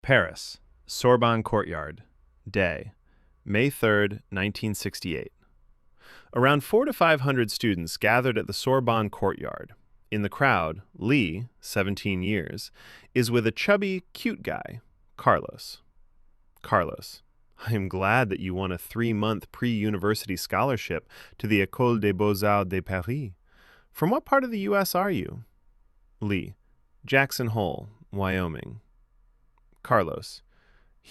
Paris, Sorbonne Courtyard, day, May 3rd, 1968. Around 400 to 500 students gathered at the Sorbonne Courtyard. In the crowd, Lee, 17 years, is with a chubby, cute guy, Carlos. Carlos, I am glad that you won a 3-month pre-university scholarship to the École des Beaux-Arts de Paris. From what part of the U.S. are you? Lee, Jackson Hole, Wyoming. Carlos,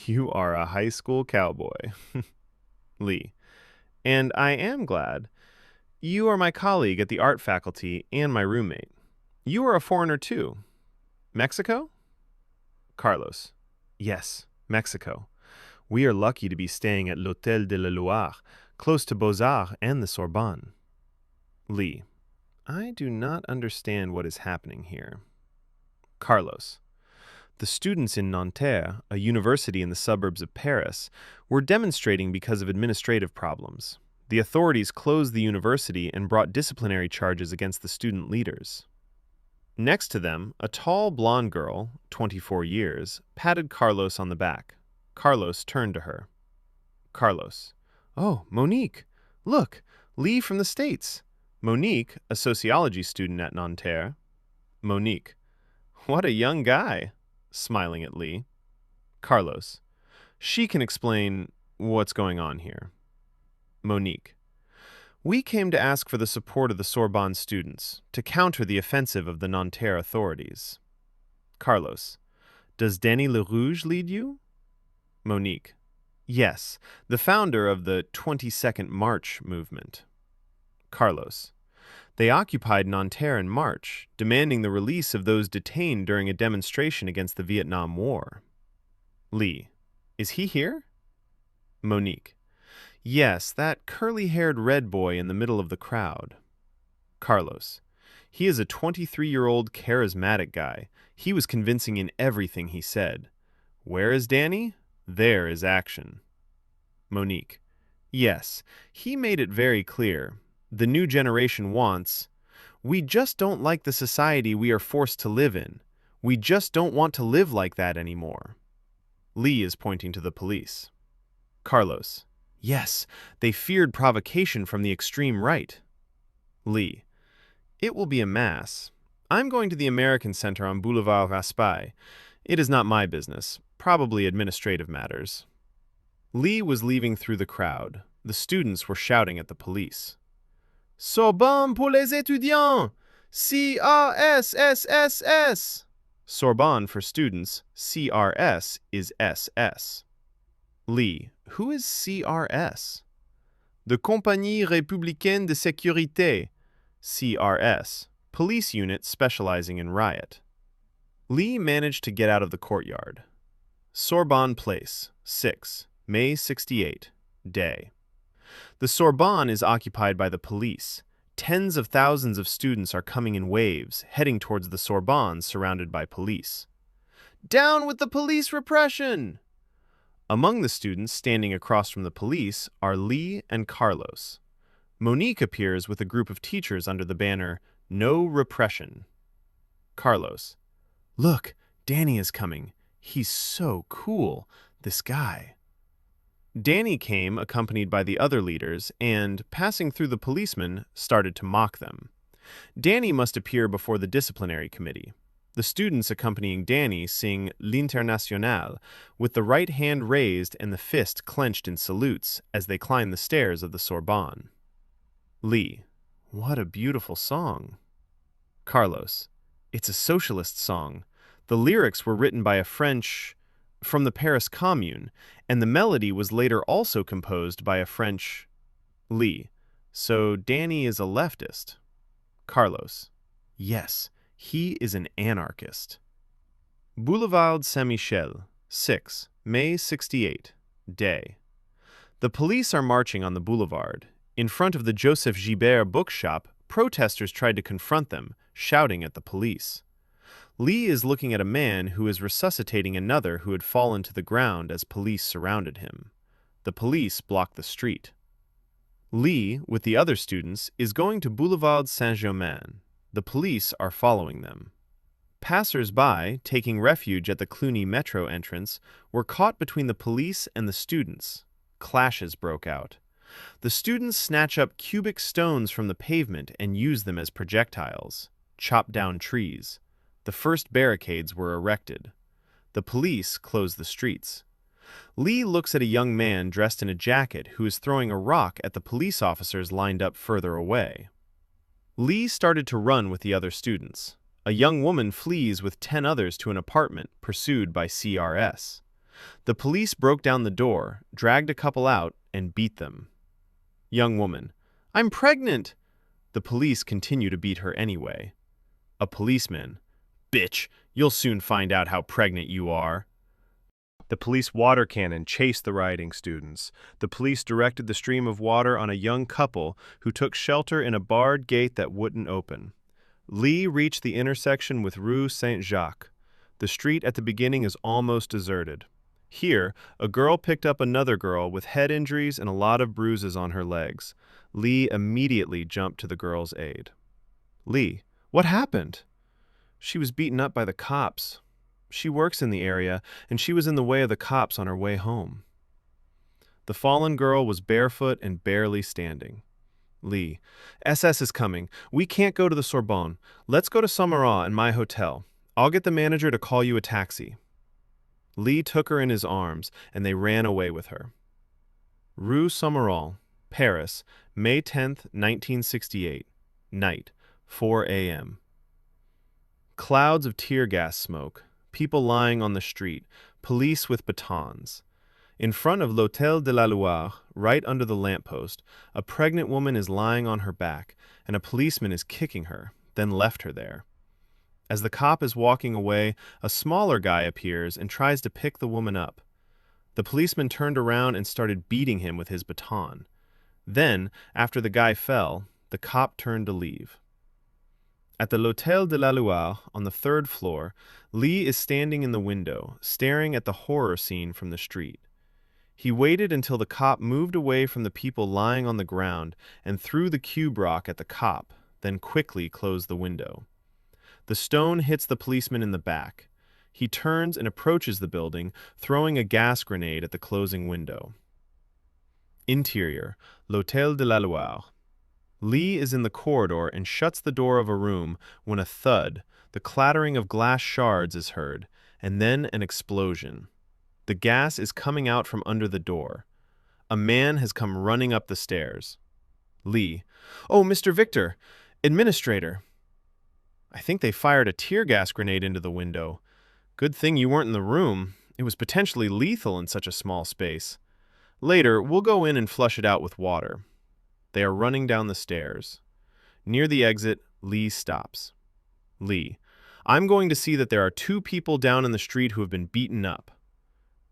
you are a high school cowboy. Lee, and I am glad. You are my colleague at the art faculty and my roommate. You are a foreigner too. Mexico? Carlos, yes, Mexico. We are lucky to be staying at l'Hôtel de la Loire, close to Beaux-Arts and the Sorbonne. Lee, I do not understand what is happening here. Carlos, the students in Nanterre, a university in the suburbs of Paris, were demonstrating because of administrative problems. The authorities closed the university and brought disciplinary charges against the student leaders. Next to them, a tall blonde girl, 24 years, patted Carlos on the back. Carlos turned to her. Carlos, oh, Monique, look, Lee from the States. Monique, a sociology student at Nanterre. Monique, what a young guy, smiling at Lee. Carlos, she can explain what's going on here. Monique, we came to ask for the support of the Sorbonne students to counter the offensive of the Nanterre authorities. Carlos, does Danny LaRouge lead you? Monique, yes, the founder of the 22nd March movement. Carlos, they occupied Nanterre in March, demanding the release of those detained during a demonstration against the Vietnam War. Lee, is he here? Monique, yes, that curly-haired red boy in the middle of the crowd. Carlos, he is a 23-year-old charismatic guy. He was convincing in everything he said. Where is Danny? There is action. Monique, yes, he made it very clear. The new generation wants, we just don't like the society we are forced to live in. We just don't want to live like that anymore. Lee is pointing to the police. Carlos, yes, they feared provocation from the extreme right. Lee, it will be a mass. I'm going to the American Center on Boulevard Raspail. It is not my business, probably administrative matters. Lee was leaving through the crowd. The students were shouting at the police. Sorbonne pour les étudiants! CRSSSS! Sorbonne for students, CRS is SS. Lee, who is CRS? The Compagnie Républicaine de Sécurité, CRS, police unit specializing in riot. Lee managed to get out of the courtyard. Sorbonne Place, 6, May 68, day. The Sorbonne is occupied by the police. Tens of thousands of students are coming in waves, heading towards the Sorbonne surrounded by police. Down with the police repression! Among the students standing across from the police are Lee and Carlos. Monique appears with a group of teachers under the banner, No Repression. Carlos, look, Danny is coming. He's so cool, this guy. Danny came accompanied by the other leaders and, passing through the policemen, started to mock them. Danny must appear before the disciplinary committee. The students accompanying Danny sing L'Internationale with the right hand raised and the fist clenched in salutes as they climb the stairs of the Sorbonne. Lee, what a beautiful song. Carlos, it's a socialist song. The lyrics were written by a French from the Paris Commune, and the melody was later also composed by a French. Lee, so Danny is a leftist. Carlos, yes, he is an anarchist. Boulevard Saint-Michel, 6, May 68, day. The police are marching on the boulevard. In front of the Joseph Gibert bookshop, protesters tried to confront them, shouting at the police. Lee is looking at a man who is resuscitating another who had fallen to the ground as police surrounded him. The police block the street. Lee, with the other students, is going to Boulevard Saint-Germain. The police are following them. Passers-by, taking refuge at the Cluny metro entrance, were caught between the police and the students. Clashes broke out. The students snatch up cubic stones from the pavement and use them as projectiles, chop down trees. The first barricades were erected. The police closed the streets. Lee looks at a young man dressed in a jacket who is throwing a rock at the police officers lined up further away. Lee started to run with the other students. A young woman flees with 10 others to an apartment, pursued by CRS. The police broke down the door, dragged a couple out, and beat them. Young woman: "I'm pregnant!" The police continue to beat her anyway. A policeman: "Bitch, you'll soon find out how pregnant you are." The police water cannon chased the rioting students. The police directed the stream of water on a young couple who took shelter in a barred gate that wouldn't open. Lee reached the intersection with Rue Saint-Jacques. The street at the beginning is almost deserted. Here, a girl picked up another girl with head injuries and a lot of bruises on her legs. Lee immediately jumped to the girl's aid. Lee: "What happened?" "She was beaten up by the cops. She works in the area, and she was in the way of the cops on her way home." The fallen girl was barefoot and barely standing. Lee: "SS is coming. We can't go to the Sorbonne. Let's go to Samaras and my hotel. I'll get the manager to call you a taxi." Lee took her in his arms, and they ran away with her. Rue Samaras, Paris, May 10, 1968. Night, 4 a.m. Clouds of tear gas smoke, people lying on the street, police with batons. In front of l'Hôtel de la Loire, right under the lamppost, a pregnant woman is lying on her back, and a policeman is kicking her, then left her there. As the cop is walking away, a smaller guy appears and tries to pick the woman up. The policeman turned around and started beating him with his baton. Then, after the guy fell, the cop turned to leave. At the l'Hôtel de la Loire, on the 3rd floor, Lee is standing in the window, staring at the horror scene from the street. He waited until the cop moved away from the people lying on the ground and threw the cube rock at the cop, then quickly closed the window. The stone hits the policeman in the back. He turns and approaches the building, throwing a gas grenade at the closing window. Interior, l'Hôtel de la Loire. Lee is in the corridor and shuts the door of a room when a thud, the clattering of glass shards, is heard, and then an explosion. The gas is coming out from under the door. A man has come running up the stairs. Lee: "Oh, Mr. Victor, administrator." "I think they fired a tear gas grenade into the window. Good thing you weren't in the room. It was potentially lethal in such a small space. Later, we'll go in and flush it out with water." They are running down the stairs. Near the exit, Lee stops. Lee: "I'm going to see that there are 2 people down in the street who have been beaten up."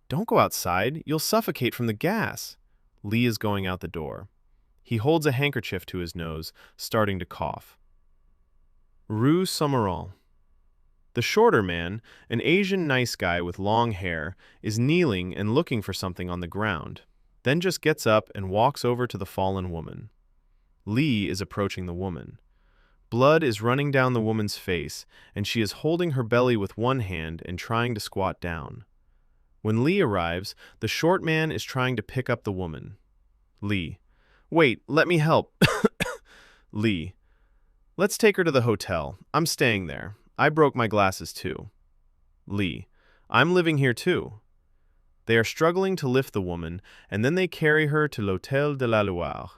"Don't go outside. You'll suffocate from the gas." Lee is going out the door. He holds a handkerchief to his nose, starting to cough. Rue Samaras. The shorter man, an Asian nice guy with long hair, is kneeling and looking for something on the ground, then just gets up and walks over to the fallen woman. Lee is approaching the woman. Blood is running down the woman's face, and she is holding her belly with one hand and trying to squat down. When Lee arrives, the short man is trying to pick up the woman. Lee: "Wait, let me help." Lee: "Let's take her to the hotel. I'm staying there. I broke my glasses too." Lee: "I'm living here too." They are struggling to lift the woman, and then they carry her to l'Hôtel de la Loire.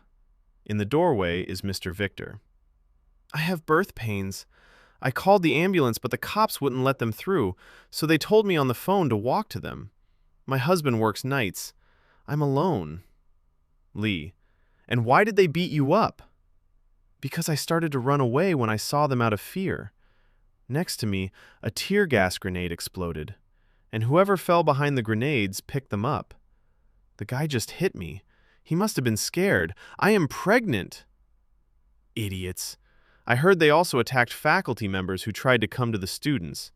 In the doorway is Mr. Victor. "I have birth pains. I called the ambulance, but the cops wouldn't let them through, so they told me on the phone to walk to them. My husband works nights. I'm alone." Lee: "And why did they beat you up?" "Because I started to run away when I saw them out of fear. Next to me, a tear gas grenade exploded, and whoever fell behind the grenades picked them up. The guy just hit me. He must have been scared. I am pregnant." "Idiots. I heard they also attacked faculty members who tried to come to the students.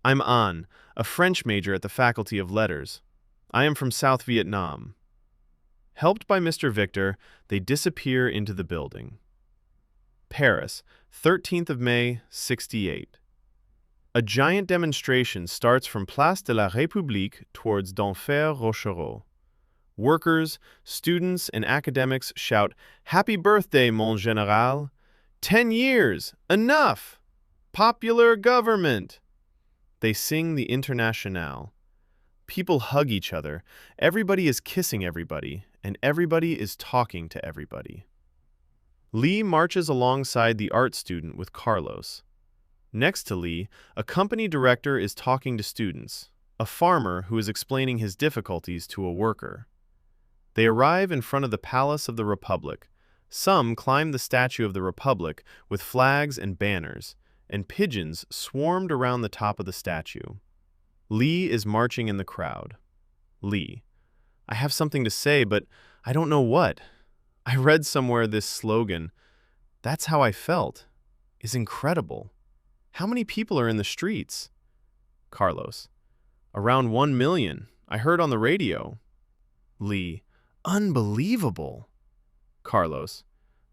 I'm An, a French major at the Faculty of Letters. I am from South Vietnam." Helped by Mr. Victor, they disappear into the building. Paris, 13th of May, 68. A giant demonstration starts from Place de la République towards d'Enfer Rochereau. Workers, students, and academics shout, "Happy birthday, mon général! 10 years! Enough! Popular government!" They sing the Internationale. People hug each other, everybody is kissing everybody, and everybody is talking to everybody. Lee marches alongside the art student with Carlos. Next to Lee, a company director is talking to students, a farmer who is explaining his difficulties to a worker. They arrive in front of the Palace of the Republic. Some climb the Statue of the Republic with flags and banners, and pigeons swarmed around the top of the statue. Lee is marching in the crowd. Lee: "I have something to say, but I don't know what. I read somewhere this slogan, 'That's how I felt,' is incredible. How many people are in the streets?" Carlos: "Around 1 million. I heard on the radio." Lee: "Unbelievable." Carlos: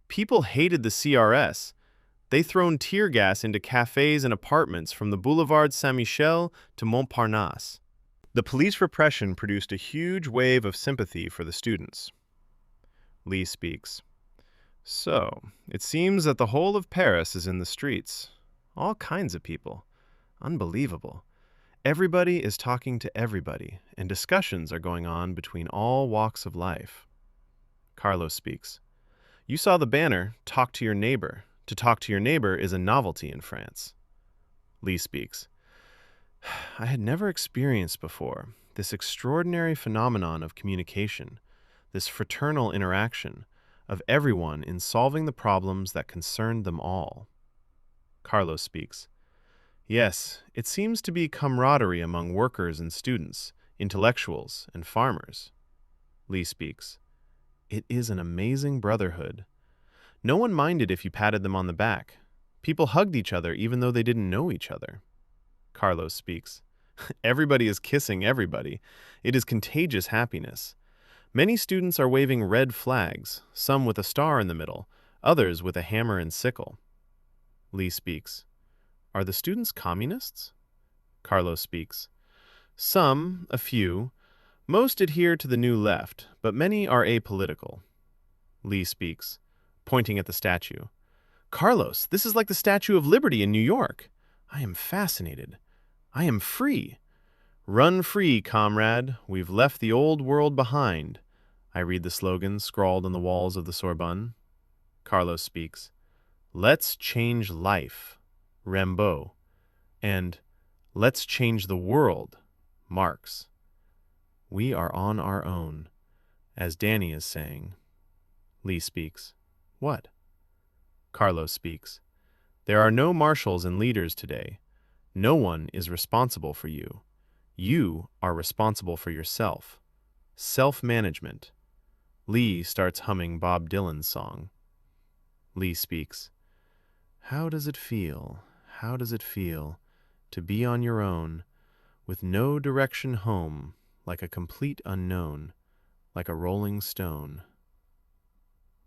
"People hated the CRS. They thrown tear gas into cafes and apartments from the Boulevard Saint-Michel to Montparnasse. The police repression produced a huge wave of sympathy for the students." Lee speaks: "So, it seems that the whole of Paris is in the streets. All kinds of people. Unbelievable. Everybody is talking to everybody, and discussions are going on between all walks of life." Carlos speaks: "You saw the banner, 'Talk to your neighbor.' To talk to your neighbor is a novelty in France." Lee speaks: "I had never experienced before this extraordinary phenomenon of communication, this fraternal interaction of everyone in solving the problems that concerned them all." Carlos speaks: "Yes, it seems to be camaraderie among workers and students, intellectuals and farmers." Lee speaks: "It is an amazing brotherhood. No one minded if you patted them on the back. People hugged each other even though they didn't know each other." Carlos speaks: "Everybody is kissing everybody. It is contagious happiness. Many students are waving red flags, some with a star in the middle, others with a hammer and sickle." Lee speaks: "Are the students communists?" Carlos speaks: "Some, a few. Most adhere to the New Left, but many are apolitical." Lee speaks, pointing at the statue: "Carlos, this is like the Statue of Liberty in New York. I am fascinated. I am free. 'Run free, comrade. We've left the old world behind.' I read the slogan scrawled on the walls of the Sorbonne." Carlos speaks: "Let's change life, Rimbaud, and let's change the world, Marx. We are on our own, as Danny is saying." Lee speaks: "What?" Carlos speaks: "There are no marshals and leaders today. No one is responsible for you. You are responsible for yourself. Self-management." Lee starts humming Bob Dylan's song. Lee speaks: "How does it feel, how does it feel, to be on your own, with no direction home, like a complete unknown, like a rolling stone."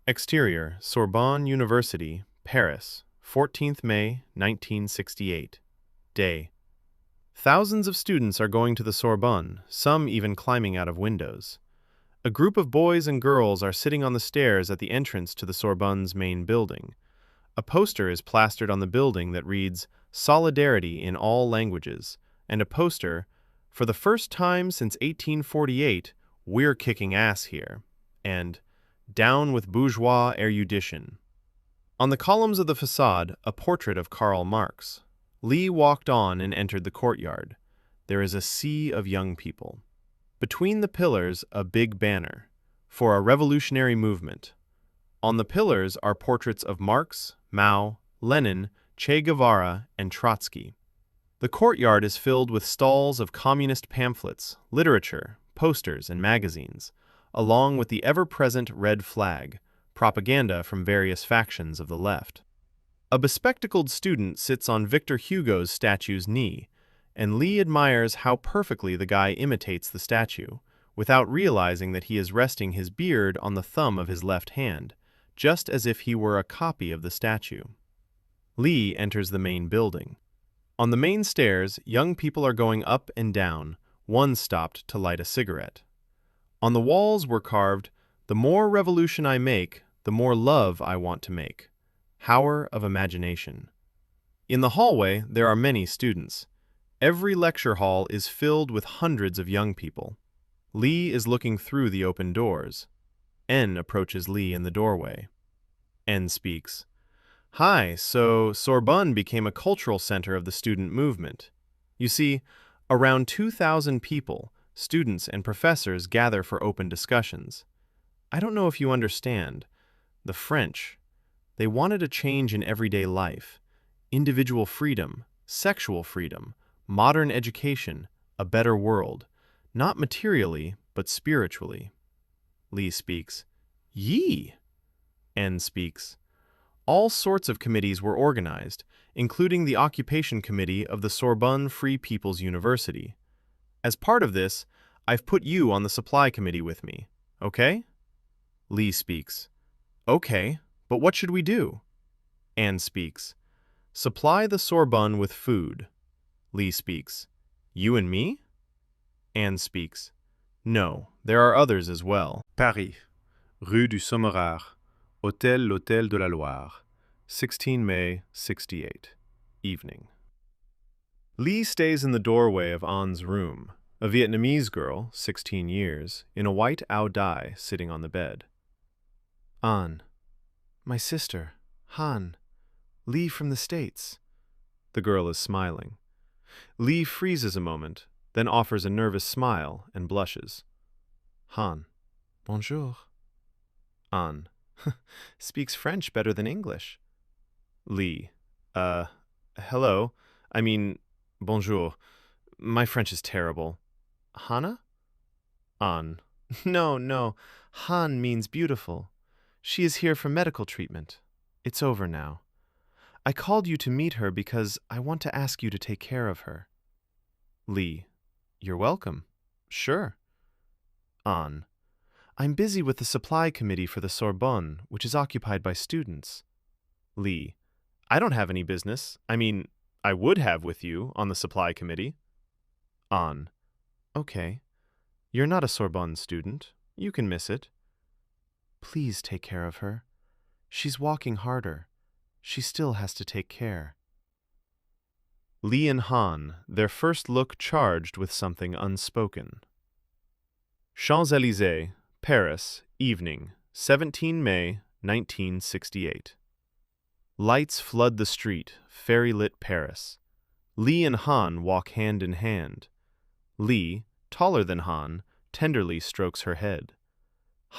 Exterior, Sorbonne University, Paris, 14th May, 1968. Day: Thousands of students are going to the Sorbonne, some even climbing out of windows. A group of boys and girls are sitting on the stairs at the entrance to the Sorbonne's main building. A poster is plastered on the building that reads, "Solidarity in all languages," and a poster, "For the first time since 1848, we're kicking ass here," and "Down with bourgeois erudition." On the columns of the facade, a portrait of Karl Marx. Lee walked on and entered the courtyard. There is a sea of young people. Between the pillars, a big banner, "For a revolutionary movement." On the pillars are portraits of Marx, Mao, Lenin, Che Guevara, and Trotsky. The courtyard is filled with stalls of communist pamphlets, literature, posters, and magazines, along with the ever-present red flag, propaganda from various factions of the left. A bespectacled student sits on Victor Hugo's statue's knee, and Lee admires how perfectly the guy imitates the statue, without realizing that he is resting his beard on the thumb of his left hand, just as if he were a copy of the statue. Lee enters the main building. On the main stairs, young people are going up and down. One stopped to light a cigarette. On the walls were carved, "The more revolution I make, the more love I want to make." Power of imagination. In the hallway, there are many students. Every lecture hall is filled with hundreds of young people. Li is looking through the open doors. N approaches Li in the doorway. N speaks. "Hi, so Sorbonne became a cultural center of the student movement. You see, around 2,000 people, students and professors gather for open discussions. I don't know if you understand. The French, they wanted a change in everyday life, individual freedom, sexual freedom, modern education, a better world, not materially, but spiritually." Li speaks. "Yi!" N speaks. All sorts of committees were organized, including the Occupation Committee of the Sorbonne Free People's University. As part of this, I've put you on the Supply Committee with me, okay? Li speaks. "Okay, but what should we do?" Anne speaks. "Supply the Sorbonne with food." Li speaks. "You and me?" Anne speaks. "No, there are others as well." Paris, Rue du Sommerard, Hôtel L'Hôtel de la Loire, 16 May 68. Evening. Li stays in the doorway of Anne's room, a Vietnamese girl, 16 years, in a white ao dai sitting on the bed. "Anne, my sister, Han, Li from the States." The girl is smiling. Li freezes a moment, then offers a nervous smile and blushes. "Han, bonjour." Anne, speaks French better than English. Li, hello. I mean, bonjour. My French is terrible. Hannah? Anne, no. Han means beautiful. She is here for medical treatment. It's over now. I called you to meet her because I want to ask you to take care of her. Li, you're welcome. Sure. Anne, I'm busy with the supply committee for the Sorbonne, which is occupied by students. Li, I don't have any business. I mean, I would have with you on the supply committee. Anne, okay. You're not a Sorbonne student. You can miss it. Please take care of her. She's walking harder. She still has to take care. Li and Han, their first look charged with something unspoken. Champs-Élysées, Paris, evening, 17 May, 1968. Lights flood the street, fairy-lit Paris. Li and Han walk hand in hand. Li, taller than Han, tenderly strokes her head.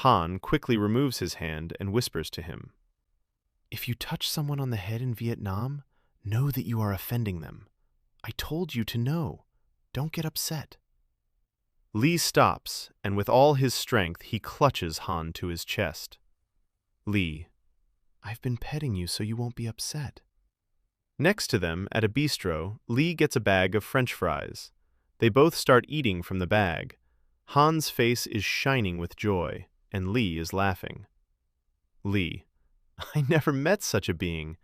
Han quickly removes his hand and whispers to him. "If you touch someone on the head in Vietnam, know that you are offending them. I told you to know. Don't get upset." Li stops, and with all his strength he clutches Han to his chest. Li, I've been petting you so you won't be upset. Next to them, at a bistro, Li gets a bag of French fries. They both start eating from the bag. Han's face is shining with joy, and Li is laughing. Li, I never met such a being,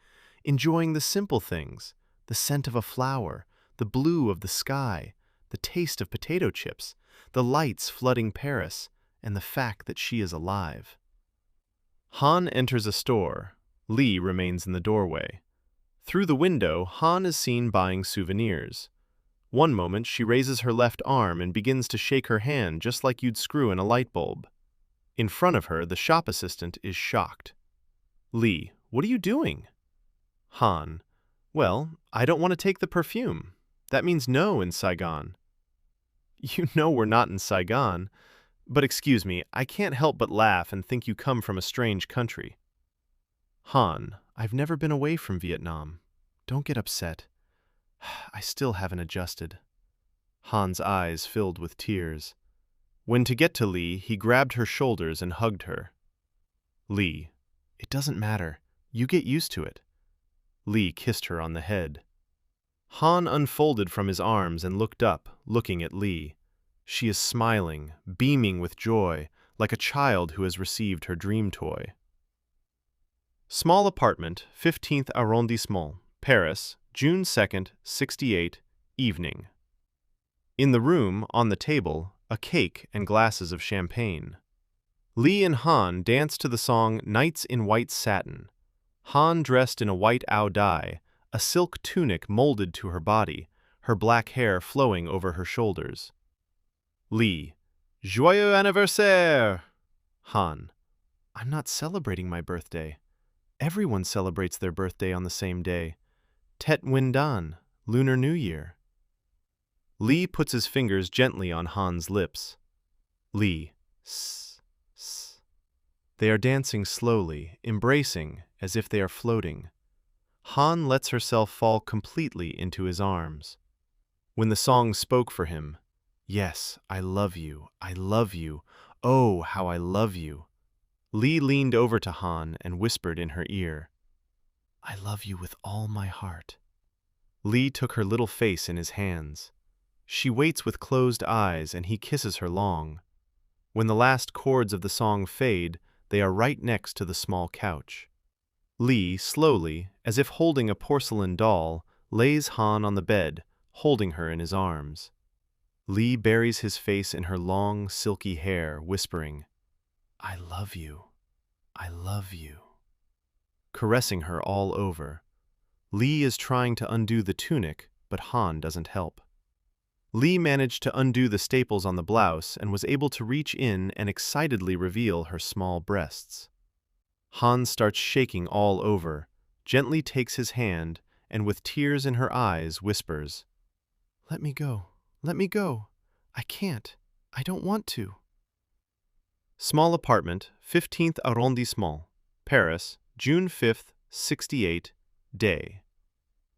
enjoying the simple things, the scent of a flower, the blue of the sky, the taste of potato chips, the lights flooding Paris, and the fact that she is alive. Han enters a store. Li remains in the doorway. Through the window, Han is seen buying souvenirs. One moment, she raises her left arm and begins to shake her hand just like you'd screw in a light bulb. In front of her, the shop assistant is shocked. Li, what are you doing? Han, well, I don't want to take the perfume. That means no in Saigon. You know we're not in Saigon. But excuse me, I can't help but laugh and think you come from a strange country. Han, I've never been away from Vietnam. Don't get upset. I still haven't adjusted. Han's eyes filled with tears. When to get to Li, he grabbed her shoulders and hugged her. Li, it doesn't matter. You get used to it. Li kissed her on the head. Han unfolded from his arms and looked up, looking at Li. She is smiling, beaming with joy, like a child who has received her dream toy. Small apartment, 15th arrondissement, Paris, June 2nd, 68, evening. In the room, on the table, a cake and glasses of champagne. Lee and Han dance to the song Nights in White Satin. Han dressed in a white ao dai, a silk tunic molded to her body, her black hair flowing over her shoulders. Lee, Joyeux anniversaire! Han, I'm not celebrating my birthday. Everyone celebrates their birthday on the same day. Tet Nguyên Dan, Lunar New Year. Lee puts his fingers gently on Han's lips. Lee, s. They are dancing slowly, embracing as if they are floating. Han lets herself fall completely into his arms. When the song spoke for him, yes, I love you, oh, how I love you. Lee leaned over to Han and whispered in her ear, I love you with all my heart. Lee took her little face in his hands. She waits with closed eyes and he kisses her long. When the last chords of the song fade, they are right next to the small couch. Lee, slowly, as if holding a porcelain doll, lays Han on the bed, holding her in his arms. Lee buries his face in her long, silky hair, whispering, I love you, caressing her all over. Lee is trying to undo the tunic, but Han doesn't help. Lee managed to undo the staples on the blouse and was able to reach in and excitedly reveal her small breasts. Han starts shaking all over, gently takes his hand, and with tears in her eyes whispers, let me go, I can't, I don't want to. Small apartment, 15th arrondissement, Paris, June 5th, 68, day.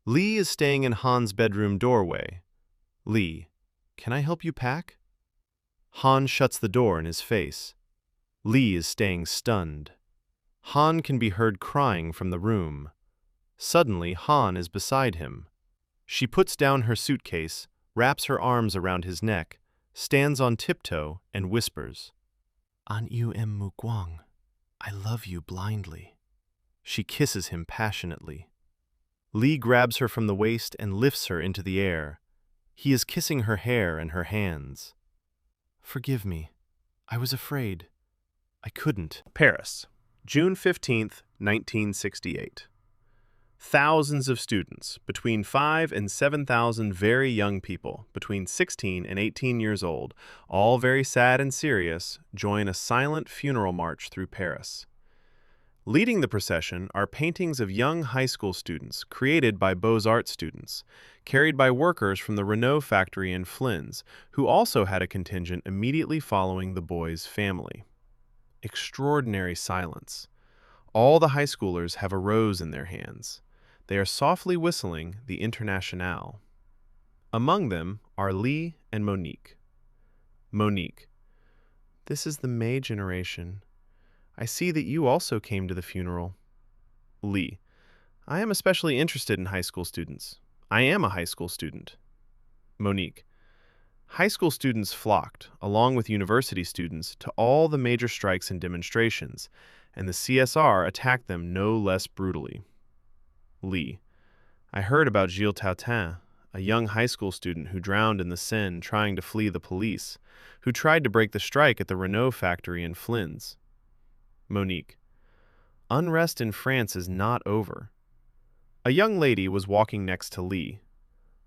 Lee is staying in Han's bedroom doorway. Lee, can I help you pack? Han shuts the door in his face. Lee is staying stunned. Han can be heard crying from the room. Suddenly, Han is beside him. She puts down her suitcase, wraps her arms around his neck, stands on tiptoe, and whispers, An yu em mu guang, I love you blindly. She kisses him passionately. Lee grabs her from the waist and lifts her into the air. He is kissing her hair and her hands. Forgive me. I was afraid. I couldn't. Paris, June 15th, 1968. Thousands of students, between 5,000 and 7,000 very young people, between 16 and 18 years old, all very sad and serious, join a silent funeral march through Paris. Leading the procession are paintings of young high school students created by Beaux-Arts students, carried by workers from the Renault factory in Flins, who also had a contingent immediately following the boys' family. Extraordinary silence. All the high schoolers have a rose in their hands. They are softly whistling the Internationale. Among them are Lee and Monique. Monique, this is the May generation. I see that you also came to the funeral. Lee, I am especially interested in high school students. I am a high school student. Monique, high school students flocked, along with university students, to all the major strikes and demonstrations, and the CSR attacked them no less brutally. Lee, I heard about Gilles Tautin, a young high school student who drowned in the Seine trying to flee the police, who tried to break the strike at the Renault factory in Flins. Monique, unrest in France is not over. A young lady was walking next to Lee.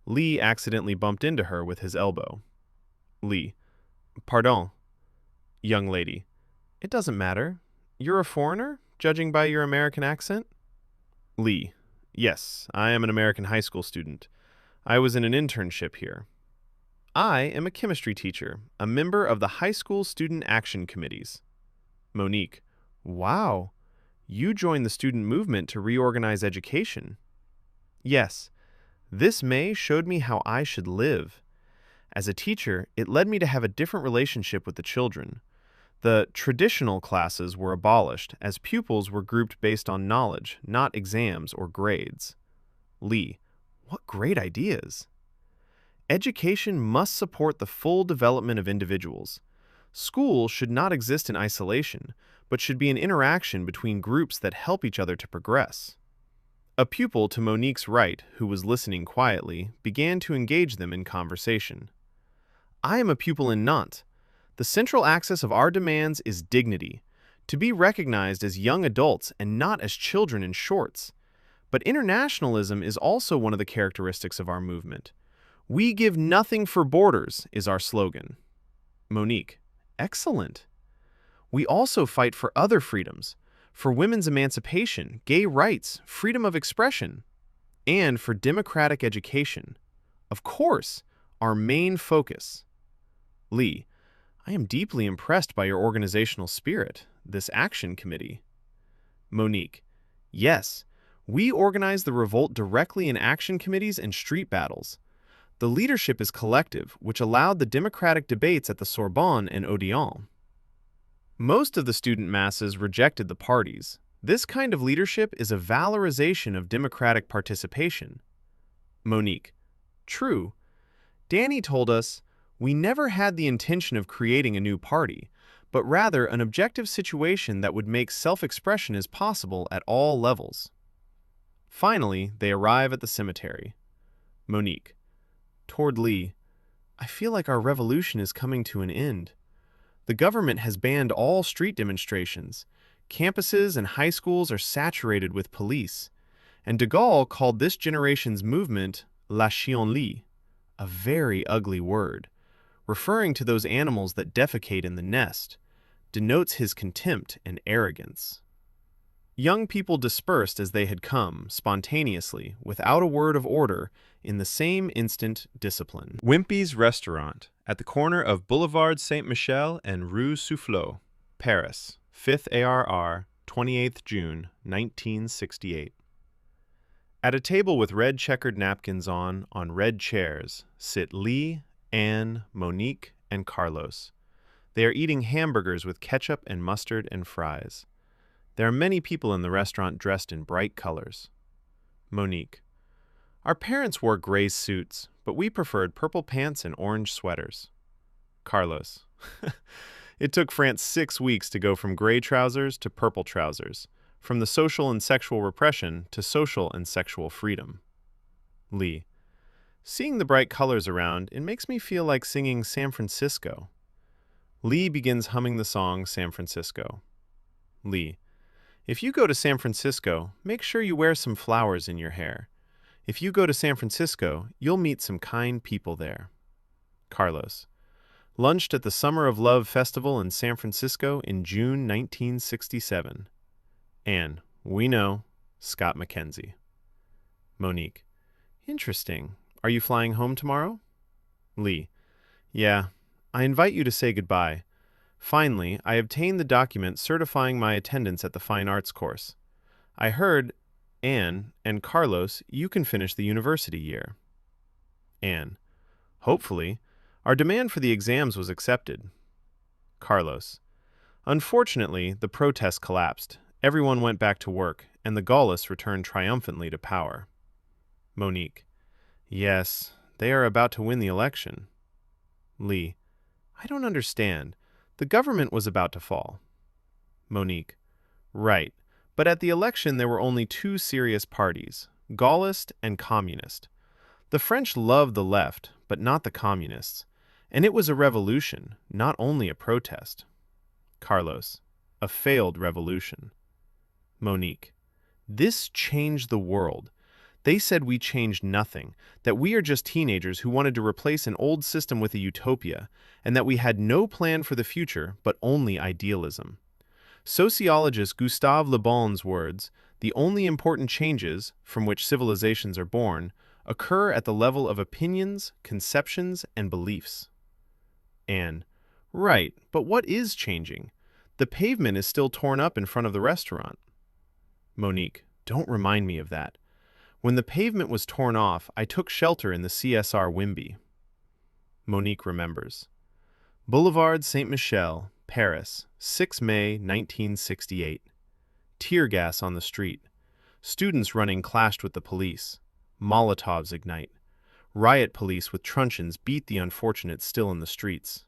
Lee accidentally bumped into her with his elbow. Lee, pardon. Young lady, it doesn't matter. You're a foreigner, judging by your American accent? Lee, yes, I am an American high school student. I was in an internship here. I am a chemistry teacher, a member of the high school student action committees. Monique, wow, you joined the student movement to reorganize education. Yes, this May showed me how I should live. As a teacher, it led me to have a different relationship with the children. The traditional classes were abolished, as pupils were grouped based on knowledge, not exams or grades. Lee, what great ideas! Education must support the full development of individuals. School should not exist in isolation, but should be an interaction between groups that help each other to progress. A pupil to Monique's right, who was listening quietly, began to engage them in conversation. I am a pupil in Nantes. The central axis of our demands is dignity, to be recognized as young adults and not as children in shorts. But internationalism is also one of the characteristics of our movement. We give nothing for borders is our slogan. Monique: excellent. We also fight for other freedoms, for women's emancipation, gay rights, freedom of expression, and for democratic education. Of course, our main focus. Lee: I am deeply impressed by your organizational spirit, this action committee. Monique: yes, we organize the revolt directly in action committees and street battles. The leadership is collective, which allowed the democratic debates at the Sorbonne and Odeon. Most of the student masses rejected the parties. This kind of leadership is a valorization of democratic participation. Monique: true. Danny told us, we never had the intention of creating a new party, but rather an objective situation that would make self-expression as possible at all levels. Finally, they arrive at the cemetery. Monique: toward Lee: I feel like our revolution is coming to an end. The government has banned all street demonstrations. Campuses and high schools are saturated with police. And de Gaulle called this generation's movement la chien-lit, a very ugly word, referring to those animals that defecate in the nest, denotes his contempt and arrogance. Young people dispersed as they had come, spontaneously, without a word of order, in the same instant discipline. Wimpy's Restaurant, at the corner of Boulevard Saint-Michel and Rue Soufflot, Paris, 5th ARR, 28th June, 1968. At a table with red checkered napkins on red chairs, sit Lee, Anne, Monique, and Carlos. They are eating hamburgers with ketchup and mustard and fries. There are many people in the restaurant dressed in bright colors. Monique: our parents wore gray suits, but we preferred purple pants and orange sweaters. Carlos: it took France 6 weeks to go from gray trousers to purple trousers, from the social and sexual repression to social and sexual freedom. Lee: seeing the bright colors around, it makes me feel like singing San Francisco. Lee begins humming the song San Francisco. Lee: if you go to San Francisco, make sure you wear some flowers in your hair. If you go to San Francisco, you'll meet some kind people there. Carlos: lunched at the Summer of Love Festival in San Francisco in June 1967. Anne: we know. Scott Mackenzie. Monique: interesting. Are you flying home tomorrow? Lee: yeah. I invite you to say goodbye. Finally, I obtained the document certifying my attendance at the Fine Arts course. I heard, Anne and Carlos, you can finish the university year. Anne: hopefully. Our demand for the exams was accepted. Carlos: unfortunately, the protest collapsed. Everyone went back to work, and the Gaullists returned triumphantly to power. Monique: yes, they are about to win the election. Lee: I don't understand. The government was about to fall. Monique: right, but at the election there were only 2 serious parties, Gaullist and Communist. The French loved the left, but not the Communists, and it was a revolution, not only a protest. Carlos: a failed revolution. Monique: this changed the world. They said we changed nothing, that we are just teenagers who wanted to replace an old system with a utopia, and that we had no plan for the future, but only idealism. Sociologist Gustave Le Bon's words, the only important changes, from which civilizations are born, occur at the level of opinions, conceptions, and beliefs. Anne: right, but what is changing? The pavement is still torn up in front of the restaurant. Monique: don't remind me of that. When the pavement was torn off, I took shelter in the CSR Wimby. Monique remembers. Boulevard Saint-Michel, Paris, 6 May 1968. Tear gas on the street. Students running clashed with the police. Molotovs ignite. Riot police with truncheons beat the unfortunates still in the streets.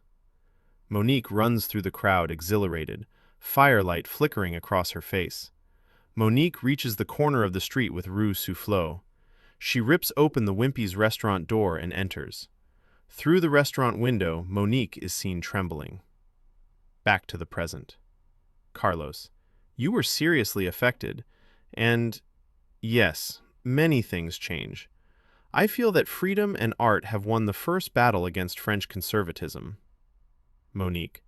Monique runs through the crowd exhilarated, firelight flickering across her face. Monique reaches the corner of the street with Rue Soufflot. She rips open the Wimpy's restaurant door and enters. Through the restaurant window, Monique is seen trembling. Back to the present. Carlos, you were seriously affected, and yes, many things change. I feel that freedom and art have won the first battle against French conservatism. Monique,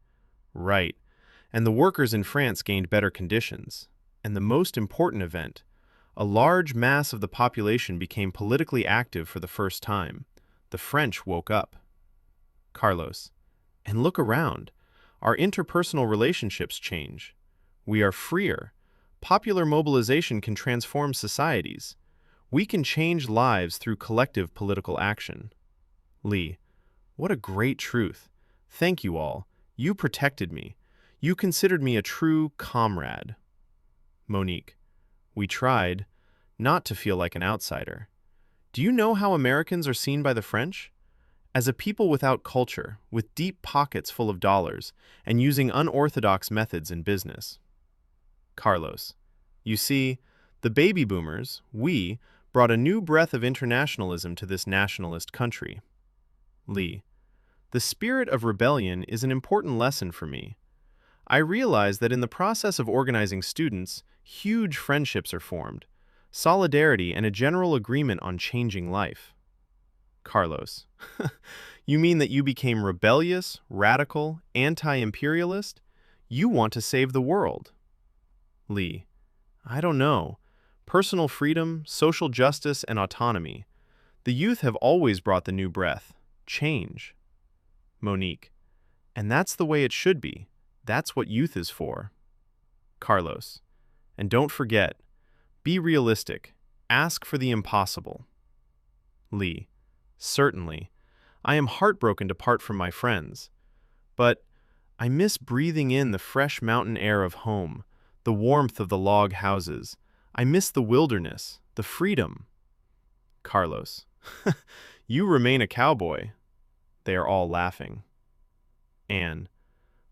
right, and the workers in France gained better conditions. And the most important event, a large mass of the population became politically active for the first time. The French woke up. Carlos, and look around. Our interpersonal relationships change. We are freer. Popular mobilization can transform societies. We can change lives through collective political action. Lee, what a great truth. Thank you all. You protected me. You considered me a true comrade. Monique, we tried not to feel like an outsider. Do you know how Americans are seen by the French? As a people without culture, with deep pockets full of dollars, and using unorthodox methods in business. Carlos, you see, the baby boomers, we, brought a new breath of internationalism to this nationalist country. Lee, the spirit of rebellion is an important lesson for me. I realize that in the process of organizing students, huge friendships are formed, solidarity and a general agreement on changing life. Carlos, you mean that you became rebellious, radical, anti-imperialist? You want to save the world. Lee, I don't know. Personal freedom, social justice, and autonomy. The youth have always brought the new breath, change. Monique, and that's the way it should be. That's what youth is for. Carlos, and don't forget, be realistic. Ask for the impossible. Lee, certainly. I am heartbroken to part from my friends. But I miss breathing in the fresh mountain air of home, the warmth of the log houses. I miss the wilderness, the freedom. Carlos, you remain a cowboy. They are all laughing. Anne,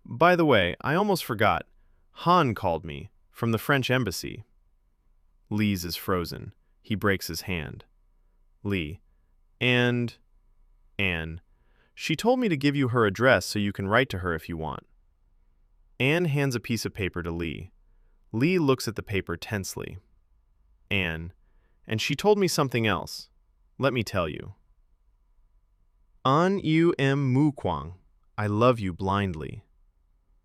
by the way, I almost forgot. Han called me, from the French embassy. Lee's is frozen. He breaks his hand. Lee, and Anne, she told me to give you her address so you can write to her if you want. Anne hands a piece of paper to Lee. Lee looks at the paper tensely. Anne, and she told me something else. Let me tell you. An yu em mu kwang. I love you blindly.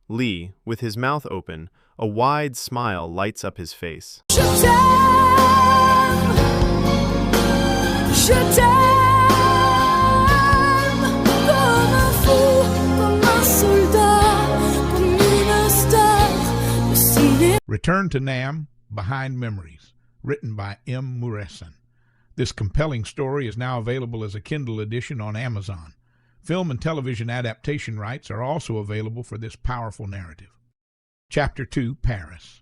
Lee, with his mouth open, a wide smile lights up his face. Je t'aime, je t'aime, comme un fou, comme un soldat, comme une star de cinéma. Return to Nam, Behind Memories, written by M. Muresan. This compelling story is now available as a Kindle edition on Amazon. Film and television adaptation rights are also available for this powerful narrative. Chapter 2, Paris.